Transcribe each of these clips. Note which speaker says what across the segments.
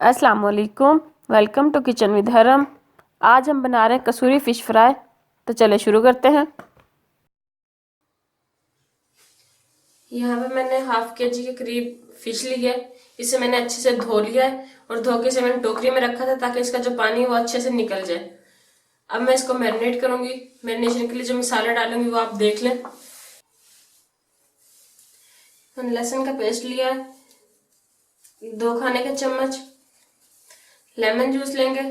Speaker 1: अस्सलाम वालेकुम। Welcome to kitchen with हरम। आज हम बना रहे हैं कसूरी फ़िश फ्राई। तो चले शुरू करते हैं। यहाँ पे मैंने हाफ के जी के करीब फ़िश ली है। इसे मैंने अच्छे से धो लिया है और धो के इसे मैंने टोकरी में रखा था ताकि इसका जो पानी है वो अच्छे से निकल जाए। अब मैं इसको मैरिनेट करूंगी। मैरिनेशन के लिए जो मसाला डालूंगी वो आप देख लें। मैंने लहसुन का पेस्ट लिया है 2 खाने के चम्मच। लेमन जूस लेंगे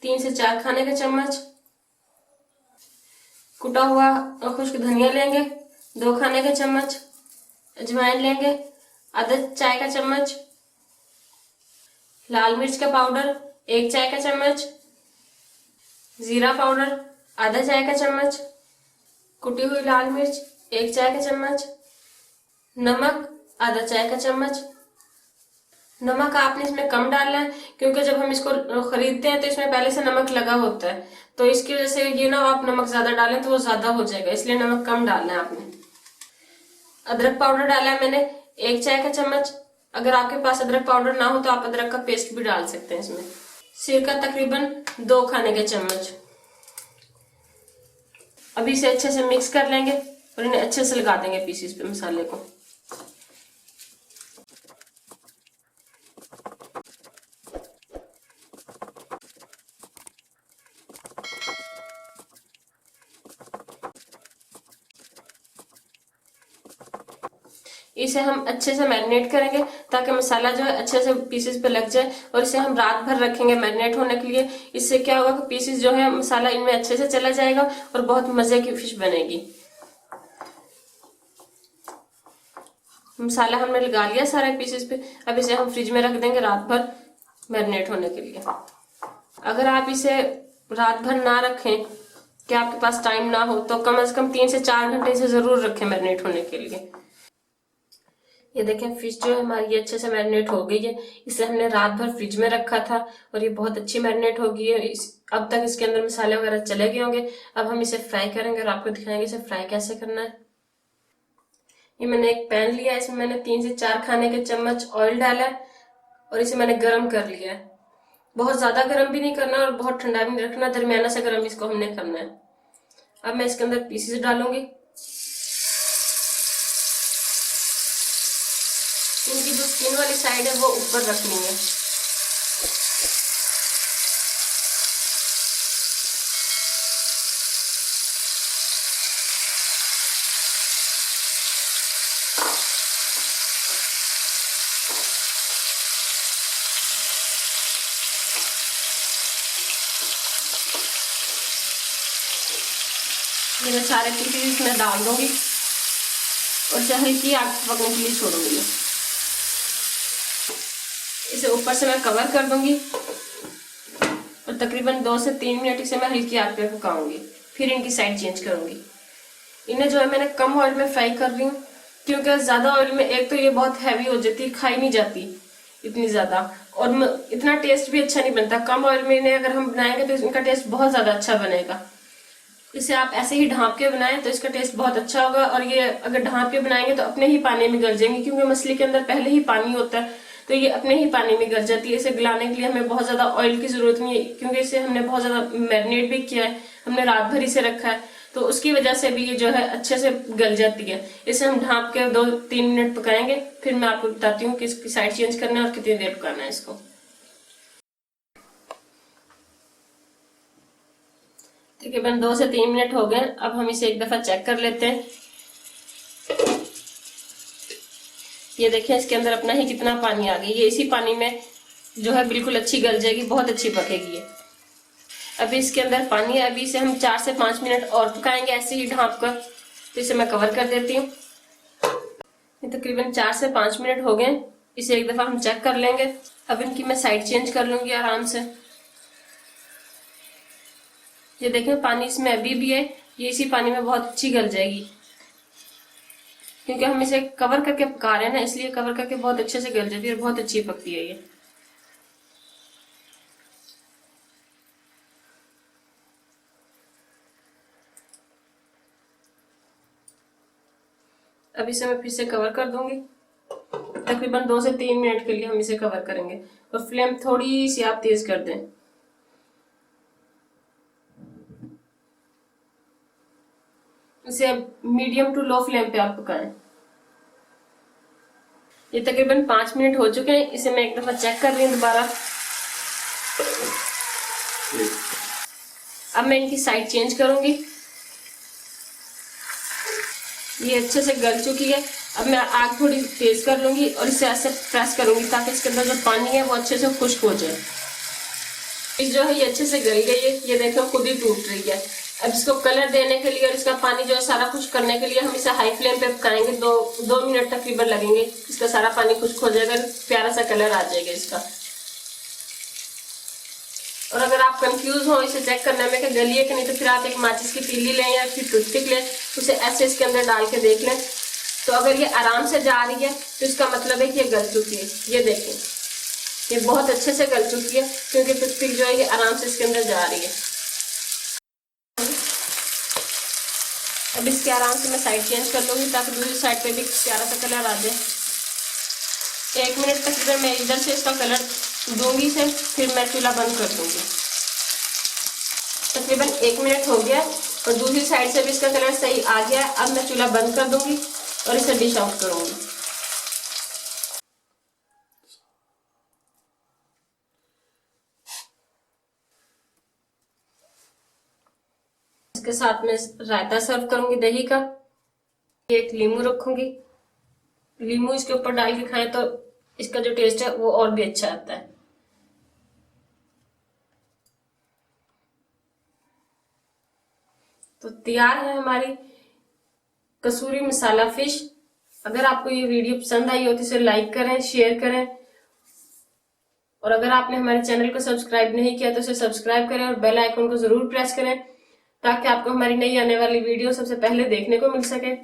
Speaker 1: 3 से 4 खाने के चम्मच। कुटा हुआ और खुश्क धनिया लेंगे 2 खाने के चम्मच। अजवाइन लेंगे आधा चाय का चम्मच। लाल मिर्च का पाउडर 1 चाय का चम्मच। जीरा पाउडर आधा चाय का चम्मच। कुटी हुई लाल मिर्च 1 चाय का चम्मच। नमक आधा चाय का चम्मच। नमक आपने इसमें कम डालना है क्योंकि जब हम इसको खरीदते हैं तो इसमें पहले से नमक लगा होता है, तो इसकी वजह से ये ना आप नमक ज्यादा डालें तो वो ज्यादा हो जाएगा, इसलिए नमक कम डालना है आपने। अदरक पाउडर डाला है मैंने 1 चाय का चम्मच। अगर आपके पास अदरक पाउडर ना हो तो आप अदरक का पेस्ट भी डाल सकते हैं इसमें। सिरका तकरीबन 2 खाने के चम्मच। अभी इसे अच्छे से मिक्स कर लेंगे और इन्हें अच्छे से लगा देंगे पीसीस पे मसाले को। इसे हम अच्छे से मैरिनेट करेंगे ताकि मसाला जो है अच्छे से पीसेस पे लग जाए, और इसे हम रात भर रखेंगे मैरिनेट होने के लिए। इससे क्या होगा कि पीसेस जो है मसाला इनमें अच्छे से चला जाएगा और बहुत मजे की फिश बनेगी। मसाला हमने लगा लिया सारे पीसेस पे। अब इसे हम फ्रिज में रख देंगे रात भर मैरिनेट होने के लिए। अगर आप इसे रात भर ना रखें कि आपके पास टाइम ना हो तो कम से कम 3 से 4 घंटे इसे जरूर रखें मैरिनेट होने के लिए। ये देखें फिश जो है हमारी ये अच्छे से मैरिनेट हो गई है। इसे हमने रात भर फ्रिज में रखा था और ये बहुत अच्छी मैरिनेट हो गई है। अब तक इसके अंदर मसाले वगैरह चले गए होंगे। अब हम इसे फ्राई करेंगे और आपको दिखाएंगे इसे फ्राई कैसे करना है। ये मैंने एक पैन लिया है, इसमें मैंने 3 से 4 खाने के चम्मच ऑयल डाला है और इसे मैंने गर्म कर लिया है। बहुत ज्यादा गर्म भी नहीं करना और बहुत ठंडा भी नहीं रखना, दरमियाना से गर्म इसको हमने करना है। अब मैं इसके अंदर पीसेस डालूंगी। इनकी जो स्किन वाली साइड है वो ऊपर रखनी है। ये मैं सारे पीसेस इसमें डाल दूंगी और इसे हल्की आग पकने के लिए छोड़ूंगी। इसे ऊपर से मैं कवर कर दूंगी और तकरीबन 2 से 3 मिनट इसे मैं हल्की आग पे पकाऊंगी। फिर इनकी साइड चेंज करूंगी। इन्हें जो है मैंने कम ऑयल में फ्राई कर रही हूँ क्योंकि ज्यादा ऑयल में एक तो ये बहुत हैवी हो जाती है, खाई नहीं जाती इतनी ज्यादा, और इतना टेस्ट भी अच्छा नहीं बनता। कम ऑयल में इन्हें अगर हम बनाएंगे तो इनका टेस्ट बहुत ज्यादा अच्छा बनेगा। इसे आप ऐसे ही ढाँप के बनाएं तो इसका टेस्ट बहुत अच्छा होगा, और ये अगर ढाँप के बनाएंगे तो अपने ही पानी में गल जाएंगे क्योंकि मछली के अंदर पहले ही पानी होता है, तो ये अपने ही पानी में गल जाती है। इसे गलाने के लिए हमें बहुत ज्यादा ऑयल की जरूरत नहीं है क्योंकि इसे हमने बहुत ज्यादा मैरिनेट भी किया है, हमने रात भर इसे रखा है, तो उसकी वजह से भी ये जो है अच्छे से गल जाती है। इसे हम ढाँप के 2-3 मिनट पकाएंगे, फिर मैं आपको बताती हूँ कि इसकी साइड चेंज करना है और कितनी देर पकाना है इसको। तकरीबन 2 से 3 मिनट हो गए। अब हम इसे एक दफा चेक कर लेते हैं। ये देखें इसके अंदर अपना ही कितना पानी आ गया। ये इसी पानी में जो है बिल्कुल अच्छी गल जाएगी, बहुत अच्छी पकेगी ये। अभी इसके अंदर पानी है। अभी इसे हम 4 से 5 मिनट और पकाएंगे ऐसे ही ढाँप कर। तो इसे मैं कवर कर देती हूँ। तकरीबन 4 से 5 मिनट हो गए। इसे एक दफा हम चेक कर लेंगे। अब इनकी मैं साइड चेंज कर लूंगी आराम से। ये देखें पानी इसमें अभी भी है, ये इसी पानी में बहुत अच्छी गल जाएगी क्योंकि हम इसे कवर करके पका रहे हैं ना, इसलिए कवर करके बहुत अच्छे से गल जाती है और बहुत अच्छी पकती है ये। अब इसे मैं फिर से कवर कर दूंगी तकरीबन 2 से 3 मिनट के लिए हम इसे कवर करेंगे और फ्लेम थोड़ी सी आप तेज कर दें। इसे मीडियम टू लो फ्लेम पे आप पकाएं। ये तकरीबन 5 मिनट हो चुके हैं। इसे मैं एक दफा चेक कर रही हूँ दोबारा। अब मैं इनकी साइड चेंज करूंगी। ये अच्छे से गल चुकी है। अब मैं आग थोड़ी तेज कर लूंगी और इसे ऐसे प्रेस करूंगी ताकि इसके अंदर जो पानी है वो अच्छे से खुश्क हो जाए। फिश जो है ये अच्छे से गल गई है, ये देखो खुद ही टूट रही है। अब इसको कलर देने के लिए और इसका पानी जो है सारा खुश्क करने के लिए हम इसे हाई फ्लेम पे पकाएंगे। 2 मिनट तकरीबन लगेंगे। इसका सारा पानी खुश्क हो जाएगा, प्यारा सा कलर आ जाएगा इसका। और अगर आप कंफ्यूज हो इसे चेक करने में कि गली है कि नहीं, तो फिर आप एक माचिस की तीली लें या फिर टूथपिक लें, उसे ऐसे इसके अंदर डाल के देख लें। तो अगर ये आराम से जा रही है तो इसका मतलब है कि ये गल चुकी है। ये देखें, ये बहुत अच्छे से गल चुकी है क्योंकि टूथपिक जो है ये आराम से इसके अंदर जा रही है। अब इसके आराम से मैं साइड चेंज कर लूंगी ताकि दूसरी साइड पे भी प्यारा सा कलर आ जाए। 1 मिनट तक मैं इधर से इसका कलर दूंगी से, फिर मैं चूल्हा बंद कर दूंगी। तकरीबन 1 मिनट हो गया और दूसरी साइड से भी इसका कलर सही आ गया। अब मैं चूल्हा बंद कर दूंगी और इसे डिश आउट करूंगी। इसके साथ में रायता सर्व करूंगी दही का। एक नींबू रखूंगी। नींबू इसके ऊपर डाल के खाएं तो इसका जो टेस्ट है वो और भी अच्छा आता है। तो तैयार है हमारी कसूरी मसाला फिश। अगर आपको ये वीडियो पसंद आई हो तो इसे लाइक करें, शेयर करें और अगर आपने हमारे चैनल को सब्सक्राइब नहीं किया तो इसे सब्सक्राइब करें और बेल आइकन को जरूर प्रेस करें ताकि आपको हमारी नई आने वाली वीडियो सबसे पहले देखने को मिल सके।